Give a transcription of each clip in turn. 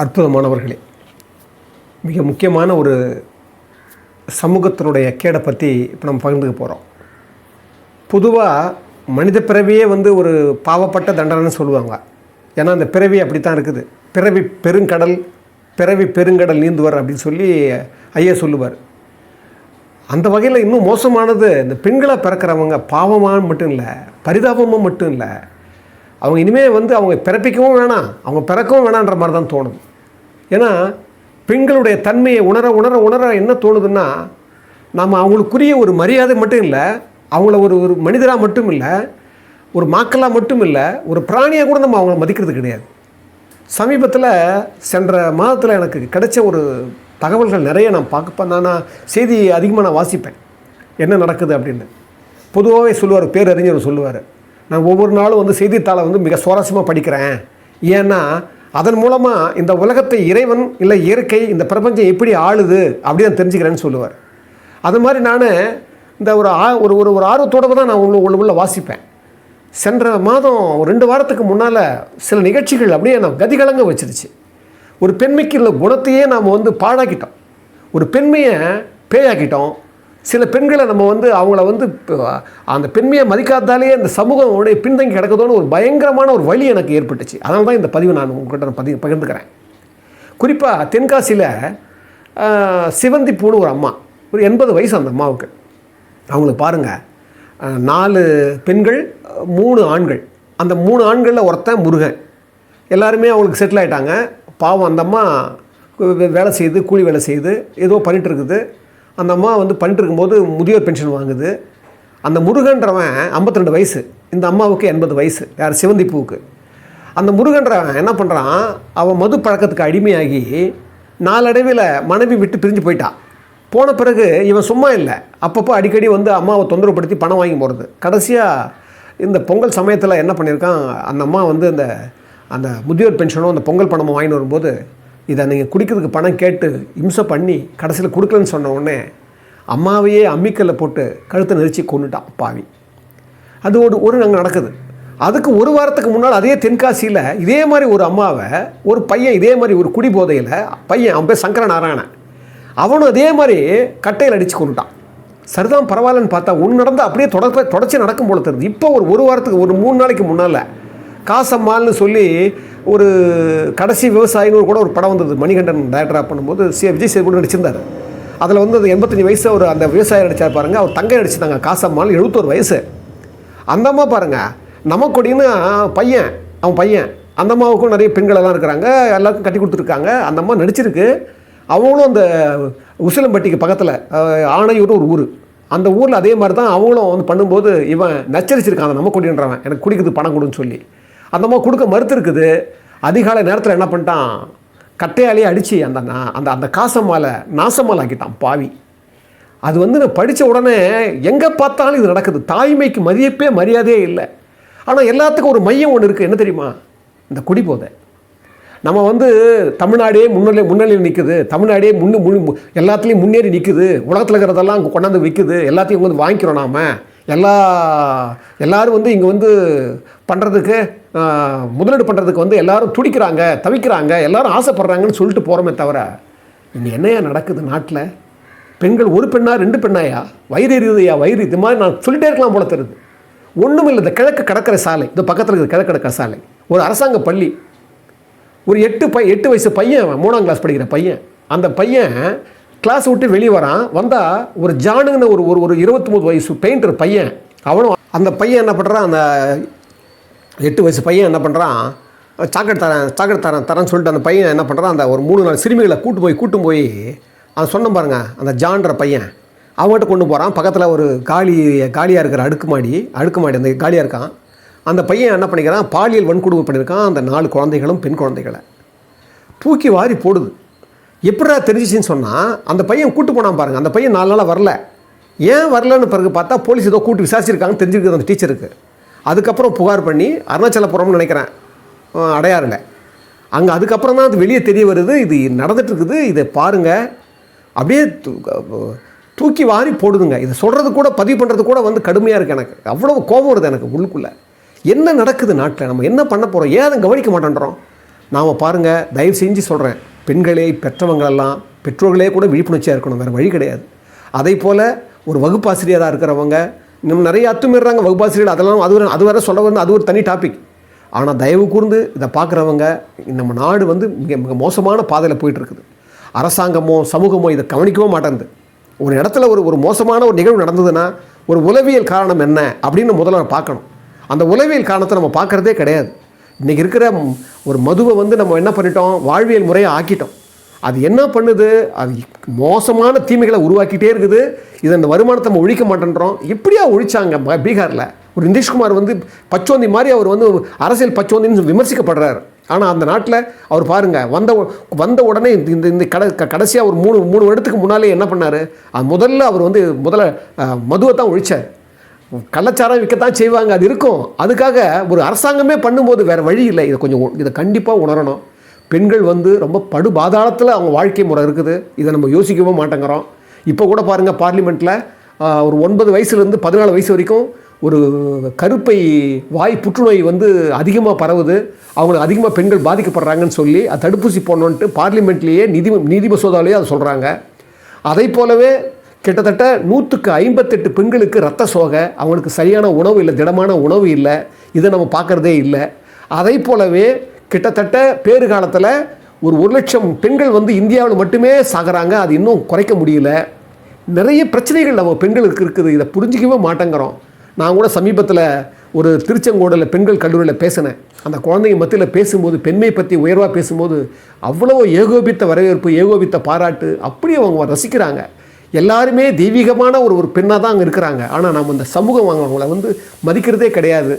அற்புதமானவர்களே, மிக முக்கியமான ஒரு சமூகத்தினுடைய கேடை பற்றி இப்போ நம்ம பகிர்ந்துக்க போகிறோம். பொதுவாக மனித பிறவியே ஒரு பாவப்பட்ட தண்டனைன்னு சொல்லுவாங்க. ஏன்னா அந்த பிறவி அப்படி தான் இருக்குது. பிறவி பெருங்கடல், பிறவி பெருங்கடல் நீந்துவர் அப்படின்னு சொல்லி ஐயா சொல்லுவார். அந்த வகையில் இன்னும் மோசமானது இந்த பெண்களாக பிறக்கிறவங்க பாவமாக மட்டும் இல்லை, பரிதாபமாக மட்டும் இல்லை, அவங்க இனிமேல் அவங்க பிறப்பிக்கவும் வேணாம், அவங்க பிறக்கவும் வேணான்ற மாதிரி தான் தோணுது. ஏன்னா பெண்களுடைய தன்மையை உணர உணர உணர என்ன தோணுதுன்னா, நாம் அவங்களுக்குரிய ஒரு மரியாதை மட்டும் இல்லை, அவங்கள ஒரு மனிதராக மட்டும் இல்லை, ஒரு மாக்களாக மட்டும் இல்லை, ஒரு பிராணியாக கூட நம்ம அவங்கள மதிக்கிறது கிடையாது. சமீபத்தில் சென்ற மாதத்தில் எனக்கு கிடைச்ச ஒரு தகவல்கள் நிறைய நான் செய்தி அதிகமாக நான் வாசிப்பேன், என்ன நடக்குது அப்படின்னு. பொதுவாகவே சொல்லுவார், பேரறிஞர் சொல்லுவார், நான் ஒவ்வொரு நாளும் செய்தித்தாளை மிக சுவாரஸ்யமாக படிக்கிறேன். ஏன்னா அதன் மூலமாக இந்த உலகத்தை இறைவன் இல்லை இயற்கை இந்த பிரபஞ்சம் எப்படி ஆளுது அப்படி நான் தெரிஞ்சுக்கிறேன்னு சொல்லுவார். அது மாதிரி நான் இந்த ஒரு ஆர்வத்தோடு தான் நான் உள்ள வாசிப்பேன். சென்ற மாதம் ஒரு 2 வாரத்துக்கு முன்னால் சில நிகழ்ச்சிகள் அப்படியே நான் கதிகலங்க வச்சிருச்சு. ஒரு பெண்மைக்கு உள்ள குணத்தையே நாம் பாழாக்கிட்டோம், ஒரு பெண்மையை பேயாக்கிட்டோம். சில பெண்களை நம்ம அவங்கள அந்த பெண்மையை மதிக்காதாலே அந்த சமூகம் பின்தங்கி கிடக்குதோன்னு ஒரு பயங்கரமான ஒரு வழி எனக்கு ஏற்பட்டுச்சு. அதனால தான் இந்த பதிவு நான் உங்கள்கிட்ட பகிர்ந்துக்கிறேன். குறிப்பாக தென்காசியில் சிவந்திப்பூன்னு ஒரு அம்மா, ஒரு 80 வயசு அந்த அம்மாவுக்கு. அவங்களுக்கு பாருங்கள், 4 பெண்கள் 3 ஆண்கள். அந்த 3 ஆண்களில் ஒருத்தன் முருகன். எல்லாருமே அவங்களுக்கு செட்டில் ஆகிட்டாங்க. பாவம் அந்த அம்மா வேலை செய்யுது, கூலி வேலை செய்யுது, ஏதோ பண்ணிகிட்டு இருக்குது. அந்த அம்மா பண்ணிட்டு இருக்கும்போது முதியோர் பென்ஷன் வாங்குது. அந்த முருகன்றவன் 52 வயசு, இந்த அம்மாவுக்கு 80 வயசு. யார்? சிவந்திப்பூவுக்கு. அந்த முருகன்றவன் என்ன பண்ணுறான், அவன் மது பழக்கத்துக்கு அடிமையாகி நாளடைவில் மனைவி விட்டு பிரிஞ்சு போயிட்டான். போன பிறகு இவன் சும்மா இல்லை, அப்பப்போ அடிக்கடி அம்மாவை தொந்தரவுப்படுத்தி பணம் வாங்கி போகிறது. கடைசியாக இந்த பொங்கல் சமயத்தில் என்ன பண்ணியிருக்கான், அந்த அம்மா அந்த முதியோர் பென்ஷனும் அந்த பொங்கல் பணமும் வாங்கிட்டு வரும்போது, இதை நீங்கள் குடிக்கிறதுக்கு பணம் கேட்டு இம்சை பண்ணி கடைசியில் கொடுக்கலன்னு சொன்ன உடனே அம்மாவையே அம்மிக்கல்ல போட்டு கழுத்தை நெரிச்சு கொண்டுட்டான் பாவி. அது ஒரு நாங்கள் நடக்குது. அதுக்கு 1 வாரத்துக்கு முன்னால் அதே தென்காசியில் இதே மாதிரி ஒரு அம்மாவை ஒரு பையன் இதே மாதிரி ஒரு குடி போதையில் பையன், அவன் பேர் சங்கர நாராயணன், அவனும் அதே மாதிரி கட்டையில் அடித்து கொண்டுட்டான். சரிதான், பரவாயில்லன்னு பார்த்தா ஒன்று நடந்தால் அப்படியே தொடர்ச்சி நடக்கும் போல தெரியுது. இப்போ ஒரு வாரத்துக்கு ஒரு 3 நாளைக்கு முன்னால் காசம்மாள்னு சொல்லி ஒரு கடைசி விவசாயின்னு கூட ஒரு படம் வந்தது, மணிகண்டன் டைரக்டராக பண்ணும்போது விஜய் சேதுபதி நடிச்சிருந்தார். அதில் அது 85 வயசு அந்த விவசாயி நடித்தார் பாருங்கள். அவர் தங்கை நடிச்சிருந்தாங்க, காசம்மாள், 71 வயசு. அந்த அம்மா பாருங்கள், நமக்கொடின்னு பையன், அவன் பையன். அந்த அம்மாவுக்கும் நிறைய பெண்களெல்லாம் இருக்கிறாங்க, எல்லாருக்கும் கட்டி கொடுத்துருக்காங்க. அந்த அம்மா நடிச்சிருக்கு. அவங்களும் அந்த உசிலம்பட்டிக்கு பக்கத்தில் ஆணையூர்னு ஒரு ஊர், அந்த ஊரில் அதே மாதிரி தான் அவங்களும் பண்ணும்போது இவன் நச்சரிச்சிருக்கான், அந்த நமக்கொடின்றவன், எனக்கு குடிக்கிறது பணம் கொடுன்னு சொல்லி. அந்த அம்மா கொடுக்க மறுத்து இருக்குது. அதிகாலை நேரத்தில் என்ன பண்ணிட்டான், கட்டையாலேயே அடித்து அந்த அந்த அந்த காசம்மாலை நாசம்மால் ஆக்கிட்டான் பாவி. அது நான் படித்த உடனே எங்கே பார்த்தாலும் இது நடக்குது. தாய்மைக்கு மரியாதையே இல்லை. ஆனால் எல்லாத்துக்கும் ஒரு மையம் ஒன்று இருக்குது, என்ன தெரியுமா, இந்த குடிபோதை. நம்ம தமிழ்நாடே முன்னணியில் நிற்குது, தமிழ்நாடே எல்லாத்துலேயும் முன்னேறி நிற்குது, உலகத்தில் இருக்கிறதெல்லாம் கொண்டாந்து விற்குது, எல்லாத்தையும் வாங்கிக்கிறோம். நாம் எல்லோரும் இங்கே பண்ணுறதுக்கு முதலீடு பண்ணுறதுக்கு எல்லோரும் துடிக்கிறாங்க, தவிக்கிறாங்க, எல்லோரும் ஆசைப்படுறாங்கன்னு சொல்லிட்டு போகிறோமே தவிர, இங்கே என்னையா நடக்குது நாட்டில்? பெண்கள் 1 பெண்ணா 2 பெண்ணாயா? வயிறு எரியுதையா வயிறு? இது மாதிரி நான் சொல்லிட்டே இருக்கலாம் போல தெரியுது. ஒன்றும் இல்லை. இந்த கிழக்கு கடற்கரை சாலை, இந்த பக்கத்தில் இருக்குது கிழக்கு கடற்கரை சாலை, ஒரு அரசாங்க பள்ளி. ஒரு 8 வயசு பையன், 3ஆம் கிளாஸ் படிக்கிற பையன். அந்த பையன் கிளாஸ் விட்டு வெளியே வந்தால் ஒரு ஜானுங்கன்னு ஒரு 23 வயசு பெயிண்டர் பையன். அவனும் அந்த பையன் என்ன பண்ணுறான், அந்த 8 வயசு பையன் என்ன பண்ணுறான், சாக்லேட் தரேன்னு சொல்லிட்டு அந்த பையன் என்ன பண்ணுறான், அந்த ஒரு 3-4 சிறுமிகளை கூட்டும் போய் அதை சொன்ன பாருங்கள், அந்த ஜான்ற பையன் அவங்ககிட்ட கொண்டு போகிறான். பக்கத்தில் ஒரு காலியாக இருக்கிற அடுக்குமாடி அந்த காலியாக இருக்கான். அந்த பையன் என்ன பண்ணிக்கிறான், பாலியல் வன்கொடுமை பண்ணியிருக்கான். அந்த 4 குழந்தைகளும் பெண் குழந்தைகளை தூக்கி வாரி போடுது. எப்படா தெரிஞ்சிச்சின்னு சொன்னால், அந்த பையன் கூட்டு போனான் பாருங்கள். அந்த பையன் 4 நாளாக வரல. ஏன் வரலன்னு பிறகு பார்த்தா போலீஸ் ஏதோ கூட்டு விசாரிச்சிருக்காங்கன்னு தெரிஞ்சிருக்குது அந்த டீச்சருக்கு. அதுக்கப்புறம் புகார் பண்ணி அருணாச்சலபுரம்னு நினைக்கிறேன், அடையாறில், அங்கே அதுக்கப்புறம் தான் அது வெளியே தெரிய வருது, இது நடந்துகிட்ருக்குது, இதை பாருங்கள். அப்படியே தூக்கி வாரி போடுதுங்க. இதை சொல்கிறது கூட, பதிவு பண்ணுறது கூட கடுமையாக இருக்குது. எனக்கு அவ்வளோ கோபம் வருது எனக்கு உள்ளுக்குள்ளே. என்ன நடக்குது நாட்டில்? நம்ம என்ன பண்ண போகிறோம்? ஏன் அதை கவனிக்க மாட்டேன்றோம்? நாம் பாருங்கள், தயவு செஞ்சு சொல்கிறேன், பெண்களே பெற்றவங்களெல்லாம் பெற்றோர்களே கூட விழிப்புணர்ச்சியாக இருக்கணும், வேறு வழி கிடையாது. அதே போல் ஒரு வகுப்பாசிரியராக இருக்கிறவங்க இன்னும் நிறைய அத்துமீறாங்க வகுப்பாசிரியர், அதெல்லாம் அது வேறு சொல்ல வந்து அது ஒரு தனி டாபிக். ஆனால் தயவு கூர்ந்து இதை பார்க்குறவங்க, நம்ம நாடு வந்து மிக மிக மோசமான பாதையில் போயிட்டுருக்குது. அரசாங்கமோ சமூகமோ இதை கவனிக்கவே மாட்டேங்குது. ஒரு இடத்துல ஒரு மோசமான ஒரு நிகழ்வு நடந்ததுன்னா ஒரு உளவியல் காரணம் என்ன அப்படின்னு முதல்ல பார்க்கணும். அந்த உளவியல் காரணத்தை நம்ம பார்க்குறதே கிடையாது. இன்றைக்கி இருக்கிற ஒரு மதுவை வந்து நம்ம என்ன பண்ணிட்டோம், வாழ்வியல் முறையை ஆக்கிட்டோம். அது என்ன பண்ணுது, அது மோசமான தீமைகளை உருவாக்கிட்டே இருக்குது. இதை அந்த வருமானத்தை நம்ம ஒழிக்க மாட்டேன்றோம். எப்படியா ஒழிச்சாங்க பீகாரில்? ஒரு நிதிஷ்குமார் வந்து பச்சோந்தி மாதிரி அவர் வந்து அரசியல் பச்சோந்தின்னு விமர்சிக்கப்படுறாரு. ஆனால் அந்த நாட்டில் அவர் பாருங்கள், வந்த உடனே இந்த கடைசியாக ஒரு மூணு வருடத்துக்கு முன்னாலே என்ன பண்ணார், முதல்ல அவர் வந்து மதுவை தான் ஒழிச்சார். கள்ளச்சாரம் விற்கத்தான் செய்வாங்க, அது இருக்கும். அதுக்காக ஒரு அரசாங்கமே பண்ணும்போது வேறு வழி இல்லை. இதை கண்டிப்பாக உணரணும். பெண்கள் வந்து ரொம்ப படுபாதாளத்தில் அவங்க வாழ்க்கை முறை இருக்குது. இதை நம்ம யோசிக்கவும் மாட்டேங்கிறோம். இப்போ கூட பாருங்கள், பார்லிமெண்ட்டில் ஒரு 9 வயசுலேருந்து 14 வயசு வரைக்கும் ஒரு கருப்பை வாய் புற்றுநோய் வந்து அதிகமாக பரவுது, அவங்களுக்கு அதிகமாக பெண்கள் பாதிக்கப்படுறாங்கன்னு சொல்லி அது தடுப்பூசி போடணுன்ட்டு பார்லிமெண்ட்லேயே நீதி மசோதாவிலேயே அதை சொல்கிறாங்க. அதை போலவே கிட்டத்தட்ட 158 பெண்களுக்கு இரத்த சோகை, அவங்களுக்கு சரியான உணவு இல்லை, திடமான உணவு இல்லை. இதை நம்ம பார்க்குறதே இல்லை. அதை போலவே கிட்டத்தட்ட பேறு காலத்தில் ஒரு 1 லட்சம் பெண்கள் வந்து இந்தியாவில் மட்டுமே சாகிறாங்க. அது இன்னும் குறைக்க முடியல. நிறைய பிரச்சனைகள் நம்ம பெண்களுக்கு இருக்குது. இதை புரிஞ்சிக்கவே மாட்டேங்கிறோம். நான் கூட சமீபத்தில் ஒரு திருச்செங்கோடில் பெண்கள் கல்லூரியில் பேசினேன். அந்த குழந்தைங்க மத்தியில் பேசும்போது, பெண்மை பற்றி உயர்வாக பேசும்போது அவ்வளோ ஏகோபித்த வரவேற்பு, ஏகோபித்த பாராட்டு, அப்படியே அவங்க ரசிக்கிறாங்க. எல்லாருமே தெய்வீகமான ஒரு பெண்ணாக தான் அங்கே இருக்கிறாங்க. ஆனால் நம்ம இந்த சமூகம் அவங்கள வந்து மதிக்கிறதே கிடையாது.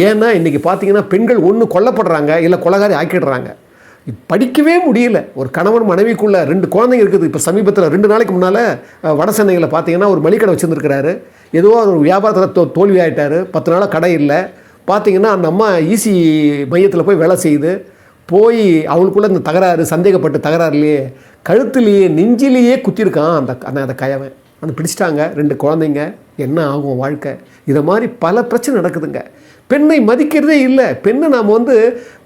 ஏன்னா இன்றைக்கி பார்த்தீங்கன்னா பெண்கள் ஒன்று கொல்லப்படுறாங்க, இல்லை கொலைகாரி ஆக்கிடுறாங்க. படிக்கவே முடியல. ஒரு கணவன் மனைவிக்குள்ளே 2 குழந்தைங்க இருக்குது. இப்போ சமீபத்தில் 2 நாளைக்கு முன்னால் வட சென்னையில் பார்த்தீங்கன்னா ஒரு மளிகடை வச்சுருந்துருக்கிறாரு. ஏதோ ஒரு வியாபாரத்தில் தோல்வி ஆகிட்டார். 10 நாளாக கடை இல்லை. பார்த்தீங்கன்னா அந்த அம்மா ஈசி மையத்தில் போய் வேலை செய்யுது. போய் அவளுக்குள்ளே இந்த தகராறு, சந்தேகப்பட்டு தகராறுலையே கழுத்துலேயே நெஞ்சிலேயே குத்திருக்கான் அந்த கயவன். அந்த பிடிச்சிட்டாங்க. 2 குழந்தைங்க. என்ன ஆகும் வாழ்க்கை? இதை மாதிரி பல பிரச்சனை நடக்குதுங்க. பெண்ணை மதிக்கிறதே இல்லை. பெண்ணை நாம் வந்து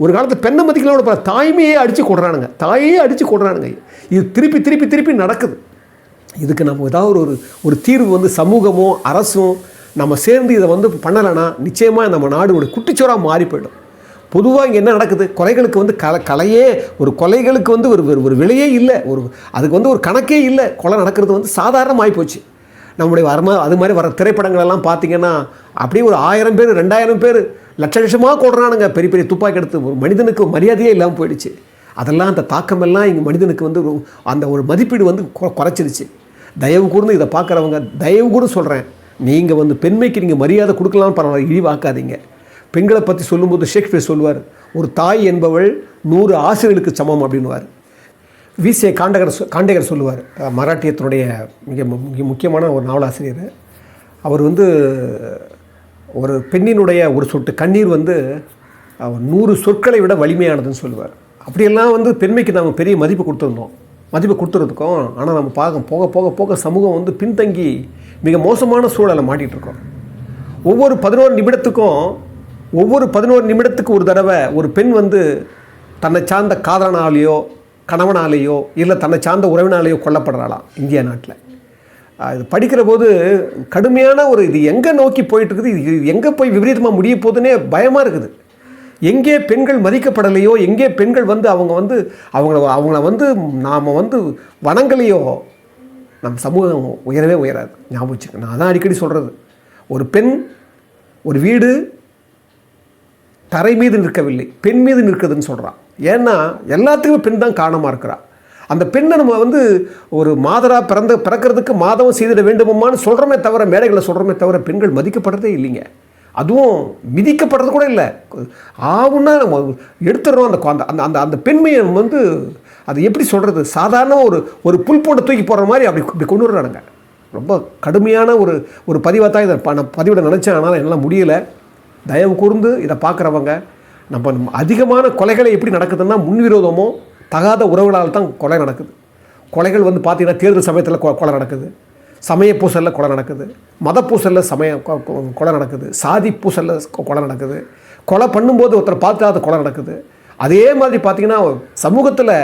ஒரு காலத்தில் பெண்ணை மதிக்கலாம், தாய்மையே அடித்து கொடுறானுங்க, தாயே அடித்து கொடுறானுங்க. இது திருப்பி திருப்பி திருப்பி நடக்குது. இதுக்கு நம்ம ஏதாவது ஒரு தீர்வு வந்து சமூகமோ அரசும் நம்ம சேர்ந்து இதை வந்து பண்ணலைன்னா நிச்சயமாக நம்ம நாடு ஒரு குட்டிச்சோராக மாறி போயிடும். பொதுவாக இங்கே என்ன நடக்குது, கொலைகளுக்கு வந்து கலையே ஒரு கொலைகளுக்கு வந்து ஒரு விலையே இல்லை, அதுக்கு வந்து ஒரு கணக்கே இல்லை. கொலை நடக்கிறது வந்து சாதாரணமாகி போச்சு. நம்முடைய அது மாதிரி வர திரைப்படங்களெல்லாம் பார்த்திங்கன்னா அப்படியே ஒரு 1000 பேர் 2000 பேர் லட்சமாக கொடுறானுங்க, பெரிய பெரிய துப்பாக்கி எடுத்து. ஒரு மனிதனுக்கு மரியாதையே இல்லாமல் போயிடுச்சு. அதெல்லாம் அந்த தாக்கமெல்லாம் இங்கே மனிதனுக்கு வந்து அந்த ஒரு மதிப்பீடு வந்து குறைச்சிருச்சு. தயவு கூர்ந்து இதை பார்க்குறவங்க தயவு கூட சொல்கிறேன், நீங்கள் வந்து பெண்மைக்கு நீங்கள் மரியாதை கொடுக்கலாம்னு பரவாயில்ல, இழிவாக்காதீங்க. பெண்களை பற்றி சொல்லும்போது ஷேக்ஸ்பியர் சொல்லுவார், ஒரு தாய் என்பவள் 100 ஆசிரியர்களுக்கு சமம் அப்படின்வார். வி.சி. காண்டேகர் சொல்லுவார், மராட்டியத்தினுடைய மிக முக்கியமான ஒரு நாவலாசிரியர். அவர் வந்து ஒரு பெண்ணினுடைய ஒரு சொட்டு கண்ணீர் வந்து 100 சொற்களை விட வலிமையானதுன்னு சொல்லுவார். அப்படியெல்லாம் வந்து பெண்மைக்கு நாம் பெரிய மதிப்பு கொடுத்துறதுக்கும் ஆனால் நம்ம போக போக போக சமூகம் வந்து பின்தங்கி மிக மோசமான சூழலை மாட்டிகிட்ருக்கோம். ஒவ்வொரு 11 நிமிடத்துக்கு ஒரு தடவை ஒரு பெண் வந்து தன்னை சார்ந்த காதலனாலேயோ கணவனாலேயோ இல்லை தன்னை சார்ந்த உறவினாலேயோ கொல்லப்படுறாளாம் இந்தியா நாட்டில். இது படிக்கிற போது கடுமையான இது எங்கே நோக்கி போயிட்டுருக்குது, இது எங்கே போய் விபரீதமாக முடிய போகுதுன்னே பயமாக இருக்குது. எங்கே பெண்கள் மதிக்கப்படலையோ, எங்கே பெண்கள் வந்து அவங்கள வந்து நாம் வந்து வனங்களையோ நம்ம சமூகம் உயரவே உயராது. ஞாபகம் வச்சுக்க, நான் அதான் அடிக்கடி சொல்கிறது, ஒரு பெண் ஒரு வீடு தரை மீது நிற்கவில்லை, பெண் மீது நிற்குதுன்னு சொல்கிறான். ஏன்னா எல்லாத்துக்குமே பெண் தான் காரணமாக இருக்கிறாள். அந்த பெண்ணை நம்ம வந்து ஒரு மாதராக பிறக்கிறதுக்கு மாதவம் செய்திட வேண்டுமான்னு சொல்கிறோமே தவிர, மேடைகளை சொல்கிறோமே தவிர, பெண்கள் மதிக்கப்படுறதே இல்லைங்க. அதுவும் மிதிக்கப்படுறது கூட இல்லை. ஆவுன்னா நம்ம எடுத்துடுறோம். அந்த அந்த பெண்மையை வந்து அது எப்படி சொல்கிறது, சாதாரண ஒரு புல் போட்டு தூக்கி போடுற மாதிரி அப்படி கொண்டு வர்றானுங்க. ரொம்ப கடுமையான ஒரு பதிவாக தான் இதை நான் பதிவிட நினச்சேன். ஆனால் என்னால் முடியலை. தயவு கூர்ந்து இதை பார்க்குறவங்க, நம்ம அதிகமான கொலைகளை எப்படி நடக்குதுன்னா முன்விரோதமோ தகாத உறவுகளால் தான் கொலை நடக்குது. கொலைகள் வந்து பார்த்திங்கன்னா தேர்தல் சமயத்தில் கொலை நடக்குது, சமய பூசலில் கொலை நடக்குது, மத பூசலில் கொலை நடக்குது, சாதி பூசலில் கொலை நடக்குது, கொலை பண்ணும்போது ஒருத்தர் பார்த்தாத கொலை நடக்குது. அதே மாதிரி பார்த்திங்கன்னா சமூகத்தில்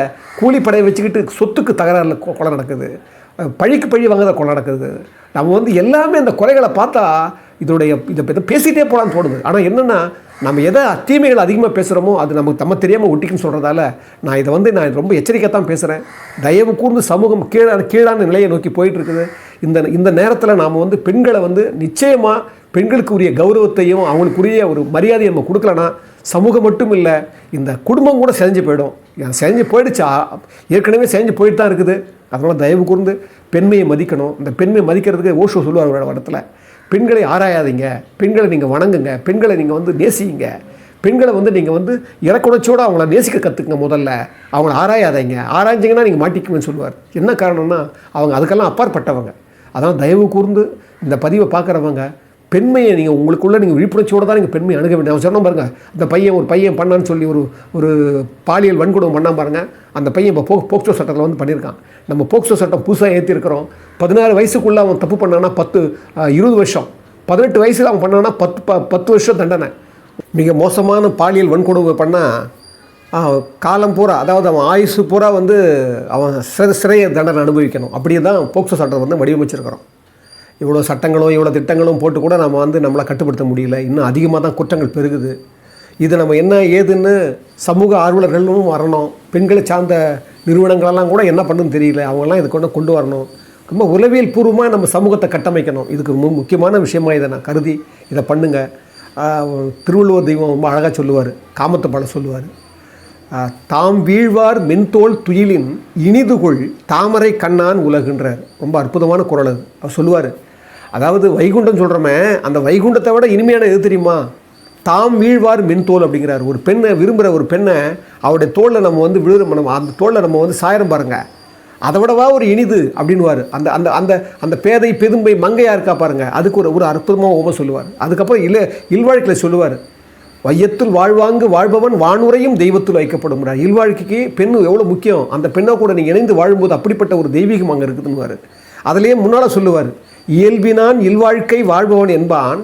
கூலிப்படையை வச்சுக்கிட்டு சொத்துக்கு தகராறில் கொலை நடக்குது, பழிக்கு பழி வாங்குற கொலை நடக்குது. நம்ம வந்து எல்லாமே அந்த குறைகளை பார்த்தா இதை பற்றி பேசிகிட்டே போகலான்னு தோணுது. ஆனால் என்னென்னா நம்ம எதை தீமைகள் அதிகமாக பேசுகிறோமோ அது நம்ம தெரியாமல் ஒட்டிக்குன்னு சொல்கிறதால நான் ரொம்ப எச்சரிக்கையாக தான் பேசுகிறேன். தயவு கூர்ந்து சமூகம் கீழான நிலையை நோக்கி போயிட்டுருக்குது. இந்த நேரத்தில் நாம் வந்து பெண்களை வந்து நிச்சயமாக பெண்களுக்கு உரிய கௌரவத்தையும் அவங்களுக்குரிய ஒரு மரியாதையை நம்ம கொடுக்கலன்னா சமூகம் மட்டும் இல்லை, இந்த குடும்பம் கூட செஞ்சு போயிடும். செஞ்சு போயிடுச்சா, ஏற்கனவே செஞ்சு போயிட்டு தான் இருக்குது. அதனால் தயவு கூர்ந்து பெண்மையை மதிக்கணும். இந்த பெண்மையை மதிக்கிறதுக்கு ஓஷோ சொல்லுவார் இடத்துல, பெண்களை ஆராயாதீங்க, பெண்களை நீங்கள் வணங்குங்க, பெண்களை நீங்கள் வந்து நேசிங்க, பெண்களை வந்து நீங்கள் வந்து இறக்குணர்ச்சியோடு அவங்கள நேசிக்க கற்றுக்குங்க. முதல்ல அவங்கள ஆராயாதீங்க, ஆராய்ஞ்சிங்கன்னா நீங்கள் மாட்டிக்குவேன்னு சொல்லுவார். என்ன காரணம்னா அவங்க அதுக்கெல்லாம் அப்பாற்பட்டவங்க. அதனால் தயவு கூர்ந்து இந்த பதிவை பார்க்குறவங்க பெண்மையை நீங்கள் உங்களுக்குள்ளே நீங்கள் விழிப்புணர்ச்சியோடு தான் நீங்கள் பெண்மையை அணுக வேண்டிய. அவன் சொன்ன பாருங்கள், அந்த ஒரு பையன் பண்ணான்னு சொல்லி ஒரு பாலியல் வன்கொடுமை பண்ணால் பாருங்கள், அந்த பையன் இப்போ போக்சோ சட்டத்தில் வந்து பண்ணியிருக்கான். நம்ம போக்சோ சட்டம் புதுசாக ஏற்றிருக்கிறோம். 16 வயசுக்குள்ளே அவன் தப்பு பண்ணான்னா 20 வருஷம், 18 வயசில் அவன் பண்ணான்னா 10 வருஷம் தண்டனை. மிக மோசமான பாலியல் வன்கொடுமை பண்ணால் காலம் பூரா, அதாவது அவன் ஆயுசு பூரா வந்து அவன் சிறைய தண்டனை அனுபவிக்கணும். அப்படியே தான் போக்சோ சட்டம் வந்து வடிவமைச்சிருக்கிறோம். இவ்வளோ சட்டங்களும் இவ்வளோ திட்டங்களும் போட்டு கூட நம்ம வந்து நம்மளை கட்டுப்படுத்த முடியல. இன்னும் அதிகமாக தான் குற்றங்கள் பெருகுது. இது நம்ம என்ன ஏதுன்னு சமூக ஆர்வலர்களும் வரணும். பெண்களை சார்ந்த நிறுவனங்களெல்லாம் கூட என்ன பண்ணுன்னு தெரியல, அவங்கெல்லாம் இதை கொண்டு வரணும். ரொம்ப உளவியல் பூர்வமாக நம்ம சமூகத்தை கட்டமைக்கணும். இதுக்கு முக்கியமான விஷயமாக இதை நான் கருதி இதை பண்ணுங்கள். திருவள்ளுவர் தெய்வம் ரொம்ப அழகாக சொல்லுவார், காமத்தை பல சொல்லுவார், தாம் வீழ்வார் மென்தோல் துயிலின் இனிதுகொள் தாமரை கண்ணான் உலகுன்றார். ரொம்ப அற்புதமான குறள் அது. அவர் சொல்லுவார், அதாவது வைகுண்டம் சொல்கிறோமே, அந்த வைகுண்டத்தை விட இனிமையான எது தெரியுமா? தாம் வீழ்வார் மென்தோல் அப்படிங்கிறார். ஒரு பெண்ணை விரும்புகிற ஒரு பெண்ணை அவருடைய தோளில் நம்ம வந்து அந்த தோளில் நம்ம வந்து சாயிரம் பாருங்கள், அதை விடவா ஒரு இனிது அப்படின்வார். அந்த அந்த அந்த அந்த பேதை பெதும்பை மங்கையாக இருக்கா பாருங்கள், அதுக்கு ஒரு அற்புதமாக ஓம சொல்லுவார். அதுக்கப்புறம் இல்வாழ்க்கையில் சொல்லுவார், வையத்துள் வாழ்வாங்கு வாழ்பவன் வானுரையும் தெய்வத்துள் வைக்கப்படும்றார். இல்வாழ்க்கைக்கு பெண் எவ்வளோ முக்கியம், அந்த பெண்ணை கூட நீங்கள் இணைந்து வாழும்போது அப்படிப்பட்ட ஒரு தெய்வீகம் அங்கே இருக்குதுன்னுவார். அதிலேயே முன்னால் சொல்லுவார், இயல்பினான் இல்வாழ்க்கை வாழ்பவன் என்பான்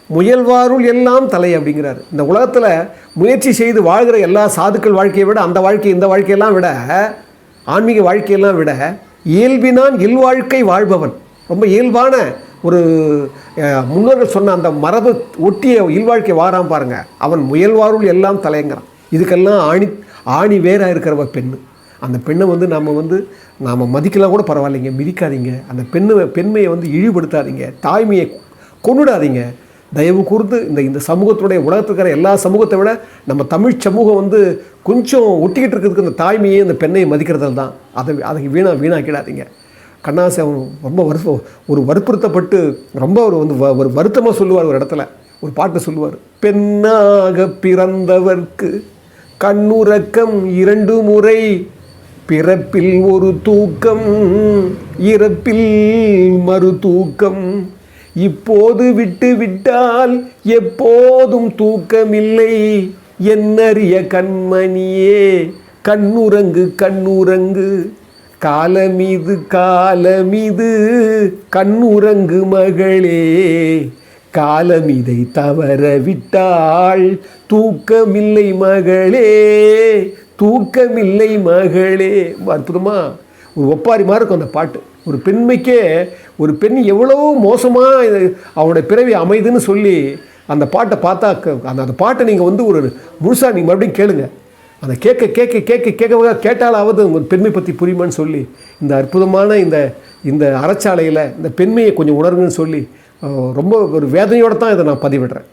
முயல்வாருள் எல்லாம் தலை அப்படிங்கிறார். இந்த உலகத்தில் முயற்சி செய்து வாழ்கிற எல்லா சாதுக்கள் வாழ்க்கையை விட, அந்த வாழ்க்கை இந்த வாழ்க்கையெல்லாம் விட, ஆன்மீக வாழ்க்கையெல்லாம் விட இயல்பினான் இல்வாழ்க்கை வாழ்பவன், ரொம்ப இயல்பான ஒரு முன்னோர்கள் சொன்ன அந்த மரபு ஒட்டிய இல்வாழ்க்கை வாராம் பாருங்கள், அவன் முயல்வாருள் எல்லாம் தலைங்கிறான். இதுக்கெல்லாம் ஆணி வேறாக இருக்கிறவ பெண்ணு. அந்த பெண்ணை வந்து நாம் மதிக்கலாம் கூட பரவாயில்லைங்க, மிதிக்காதீங்க. அந்த பெண்மையை வந்து இழிவுபடுத்தாதீங்க, தாய்மையை கொண்டுடாதீங்க. தயவு கூர்ந்து இந்த சமூகத்தினுடைய உலகத்துக்கிற எல்லா சமூகத்தை விட நம்ம தமிழ் சமூகம் வந்து கொஞ்சம் ஒட்டிக்கிட்டு இருக்கிறதுக்கு இந்த தாய்மையை இந்த பெண்ணையை மதிக்கிறதுல தான். அதை வீணாக்கிடாதீங்க. கண்ணாசி அவன் ரொம்ப வற்புறுத்தப்பட்டு ரொம்ப ஒரு வருத்தமாக சொல்லுவார். ஒரு இடத்துல ஒரு பாட்டு சொல்லுவார், பெண்ணாக பிறந்தவர்க்கு கண்ணுறக்கம் 2 முறை, பிறப்பில் ஒரு தூக்கம், இறப்பில் மறு தூக்கம், இப்போது விட்டு விட்டால் எப்போதும் தூக்கமில்லை, என்னறிய கண்மணியே கண்ணுறங்கு கண்ணுறங்கு, காலமீது காலமீது கண்ணுறங்கு மகளே, காலமிதை தவற விட்டாள் தூக்கமில்லை மகளே, தூக்கமில்லை மகளே. அற்புதமாக ஒரு ஒப்பாரி மாதிரி இருக்கும் அந்த பாட்டு. ஒரு பெண்மைக்கே ஒரு பெண் எவ்வளோ மோசமாக அவனுடைய பிறவி அமைதுன்னு சொல்லி அந்த பாட்டை பார்த்தா, அந்த பாட்டை நீங்கள் வந்து ஒரு முழுசாக நீங்கள் மறுபடியும் கேளுங்க. அந்த கேட்டாலாவது உங்கள் பெண்மை பற்றி புரியுமான்னு சொல்லி இந்த அற்புதமான இந்த அறச்சாலையில் இந்த பெண்மையை கொஞ்சம் உணருங்கன்னு சொல்லி ரொம்ப ஒரு வேதனையோடு தான் இதை நான் பதிவிடுறேன்.